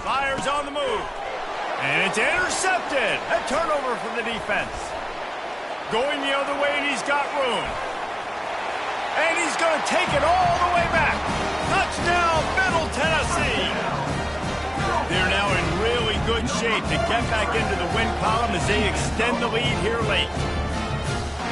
[SPEAKER 1] Fires on the move. And it's intercepted. A turnover for the defense. Going the other way, and he's got room. And he's going to take it all the way back. Touchdown, Middle Tennessee. They're now in really good shape shape to get back into the win column as they extend the lead here late.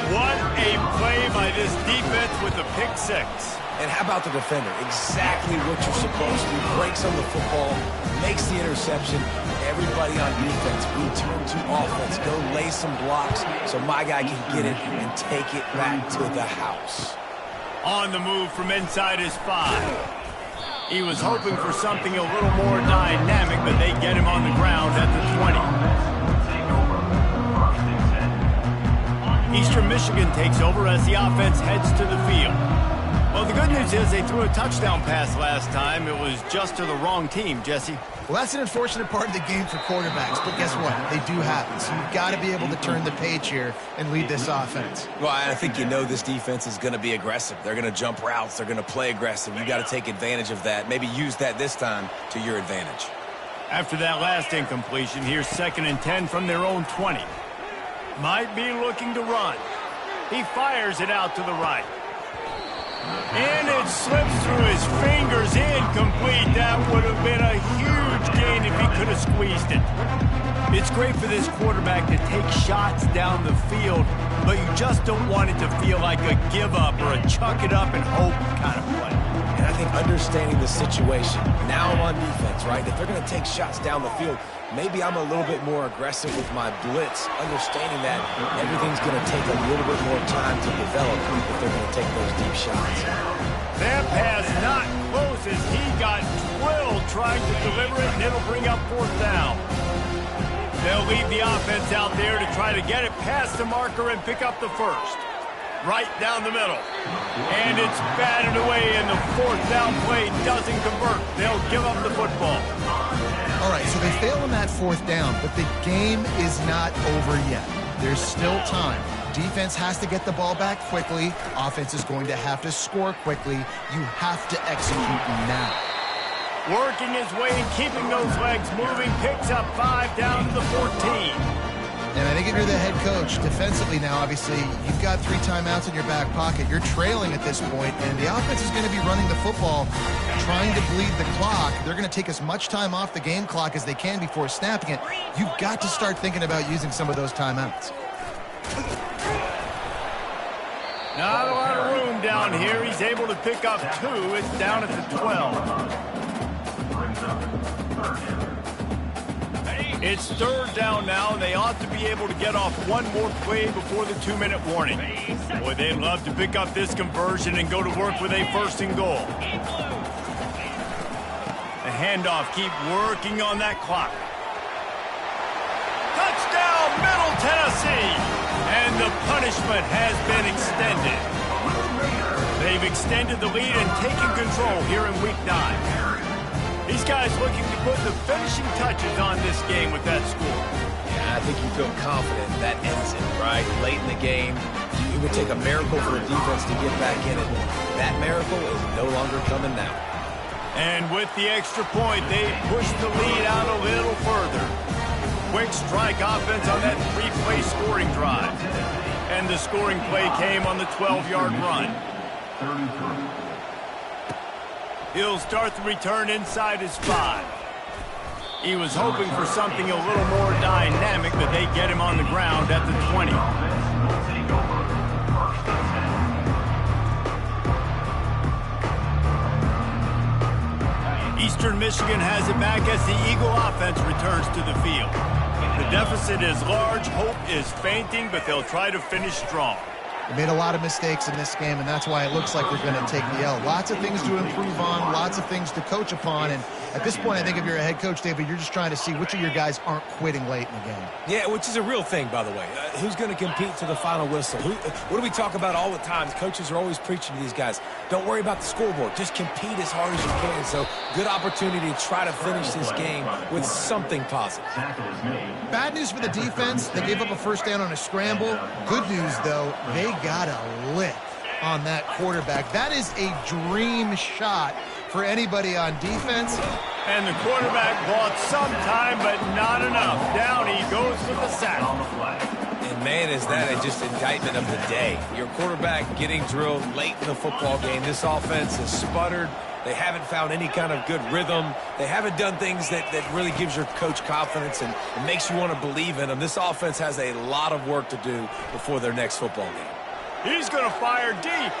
[SPEAKER 1] What a play by this defense with the pick six.
[SPEAKER 2] And how about the defender? Exactly what you're supposed to. Breaks on the football, makes the interception. Everybody on defense, we turn to offense. Go lay some blocks so my guy can get it and take it back to the house.
[SPEAKER 1] On the move from inside his 5. He was hoping for something a little more dynamic, but they get him on the ground at the 20. Eastern Michigan takes over as the offense heads to the field. Well, the good news is they threw a touchdown pass last time. It was just to the wrong team, Jesse.
[SPEAKER 3] Well, that's an unfortunate part of the game for quarterbacks, but guess what? They do happen, so you've got to be able to turn the page here and lead this offense.
[SPEAKER 2] Well, I think you know this defense is going to be aggressive. They're going to jump routes. They're going to play aggressive. You got to take advantage of that. Maybe use that this time to your advantage.
[SPEAKER 1] After that last incompletion, here's 2nd and 10 from their own 20. Might be looking to run. He fires it out to the right. And it slips through his fingers, incomplete. That would have been a huge gain if he could have squeezed it. It's great for this quarterback to take shots down the field, but you just don't want it to feel like a give-up or a chuck-it-up and hope kind of play.
[SPEAKER 2] And I think understanding the situation, now I'm on defense, right? If they're going to take shots down the field, maybe I'm a little bit more aggressive with my blitz, understanding that everything's going to take a little bit more time to develop if they're going to take those deep shots.
[SPEAKER 1] That pass not close as he got drilled trying to deliver it, and it'll bring up 4th down. They'll leave the offense out there to try to get it past the marker and pick up the first. Right down the middle. And it's batted away, and the 4th down play doesn't convert. They'll give up the football.
[SPEAKER 3] All right, so they fail on that 4th down, but the game is not over yet. There's still time. Defense has to get the ball back quickly. Offense is going to have to score quickly. You have to execute now.
[SPEAKER 1] Working his way and keeping those legs moving. Picks up 5 down to the 14.
[SPEAKER 3] And I think if you're the head coach, defensively now, obviously, you've got 3 timeouts in your back pocket. You're trailing at this point, and the offense is going to be running the football, trying to bleed the clock. They're going to take as much time off the game clock as they can before snapping it. You've got to start thinking about using some of those timeouts.
[SPEAKER 1] Not a lot of room down here. He's able to pick up 2. It's down at the 12. It's 3rd down now. They ought to be able to get off one more play before the 2-minute warning. Boy, they'd love to pick up this conversion and go to work with a 1st and goal. The handoff, keep working on that clock. Touchdown, Middle Tennessee! And the punishment has been extended. They've extended the lead and taken control here in Week 9. These guys looking to put the finishing touches on this game with that score.
[SPEAKER 2] Yeah, I think you feel confident that ends it, right? Late in the game, it would take a miracle for a defense to get back in it. That miracle is no longer coming now.
[SPEAKER 1] And with the extra point, they push the lead out a little further. Quick strike offense on that 3-play scoring drive. And the scoring play came on the 12-yard run. He'll start the return inside his 5. He was hoping for something a little more dynamic, but they get him on the ground at the 20. Eastern Michigan has it back as the Eagle offense returns to the field. The deficit is large, hope is fainting, but they'll try to finish strong.
[SPEAKER 3] They made a lot of mistakes in this game, and that's why it looks like they're going to take the L. Lots of things to improve on, lots of things to coach upon, and at this point, I think if you're a head coach, David, you're just trying to see which of your guys aren't quitting late in the game.
[SPEAKER 2] Yeah, which is a real thing, by the way. Who's going to compete to the final whistle? What do we talk about all the time? Coaches are always preaching to these guys. Don't worry about the scoreboard. Just compete as hard as you can. So, good opportunity to try to finish this game with something positive.
[SPEAKER 3] Bad news for the defense. They gave up a 1st down on a scramble. Good news, though, they got a lick on that quarterback. That is a dream shot for anybody on defense.
[SPEAKER 1] And the quarterback bought some time, but not enough. Down he goes with the sack.
[SPEAKER 2] And Man, is that just indictment of the day. Your quarterback getting drilled late in the football game. This offense has sputtered. They haven't found any kind of good rhythm. They haven't done things that really gives your coach confidence and makes you want to believe in them. This offense has a lot of work to do before their next football game.
[SPEAKER 1] He's going to fire deep.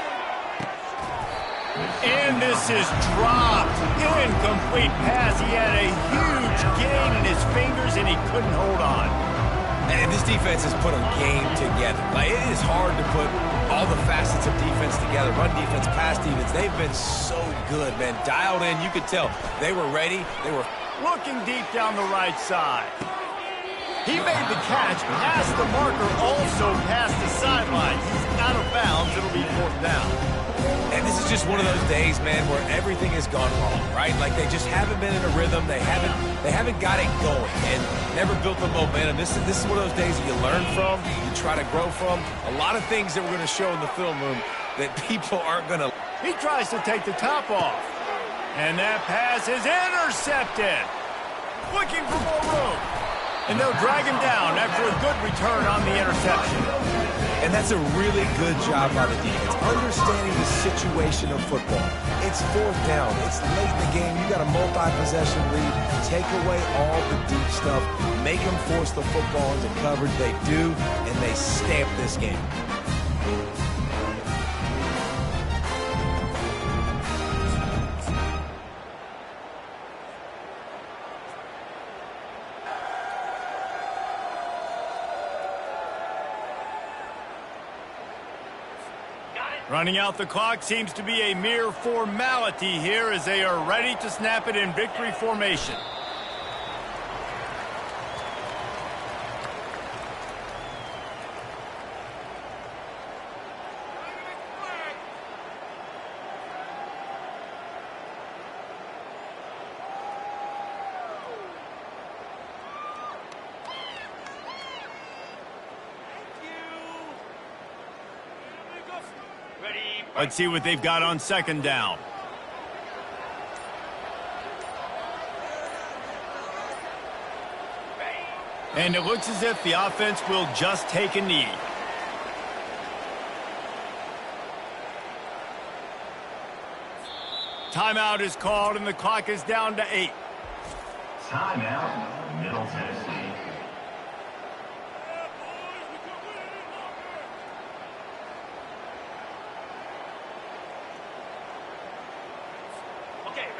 [SPEAKER 1] And this is dropped. Incomplete pass. He had a huge gain in his fingers, and he couldn't hold on.
[SPEAKER 2] And this defense has put a game together. Like, it is hard to put all the facets of defense together. Run defense, pass defense. They've been so good, man. Dialed in. You could tell they were ready. They were
[SPEAKER 1] looking deep down the right side. He made the catch, past the marker, also past the sideline. He's out of bounds. It'll be fourth down.
[SPEAKER 2] And this is just one of those days, man, where everything has gone wrong, right? Like, they just haven't been in a rhythm. They haven't got it going and never built the momentum. This is one of those days that you learn from, you try to grow from. A lot of things that we're going to show in the film room that people aren't going to.
[SPEAKER 1] He tries to take the top off. And that pass is intercepted. Looking for more room. And they'll drag him down after a good return on the interception.
[SPEAKER 2] And that's a really good job by the defense, understanding the situation of football. It's fourth down. It's late in the game. You got a multi-possession lead. Take away all the deep stuff. Make them force the football into coverage. They do, and they stamp this game.
[SPEAKER 1] Running out the clock seems to be a mere formality here as they are ready to snap it in victory formation. Let's see what they've got on second down. And it looks as if the offense will just take a knee. Timeout is called, and the clock is down to 8.
[SPEAKER 5] Timeout, Middle Tennessee.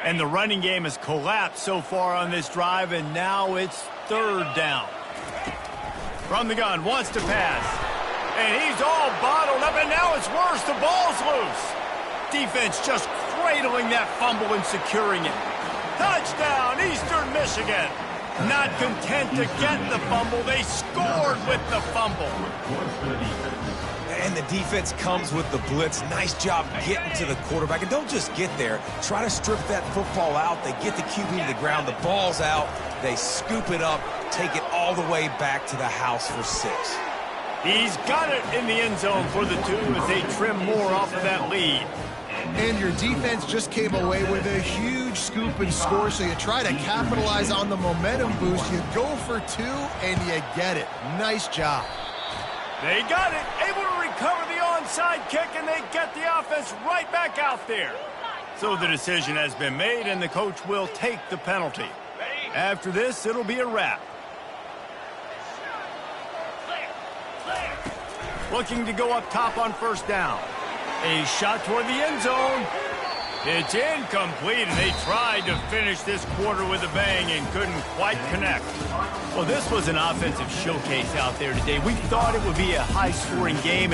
[SPEAKER 1] And the running game has collapsed so far on this drive, and now it's third down. From the gun, wants to pass. And he's all bottled up, and now it's worse. The ball's loose. Defense just cradling that fumble and securing it. Touchdown, Eastern Michigan. Not content to get the fumble, they scored with the fumble.
[SPEAKER 2] And the defense comes with the blitz. Nice job getting to the quarterback. And don't just get there. Try to strip that football out. They get the QB to the ground. The ball's out. They scoop it up, take it all the way back to the house for 6.
[SPEAKER 1] He's got it in the end zone for the 2 as they trim more off of that lead.
[SPEAKER 3] And your defense just came away with a huge scoop and score, so you try to capitalize on the momentum boost. You go for 2, and you get it. Nice job.
[SPEAKER 1] They got it, able to recover the onside kick, and they get the offense right back out there. So the decision has been made, and the coach will take the penalty. After this, it'll be a wrap. Looking to go up top on first down. A shot toward the end zone. It's incomplete, and they tried to finish this quarter with a bang and couldn't quite connect. Well, this was an offensive showcase out there today. We thought it would be a high-scoring game.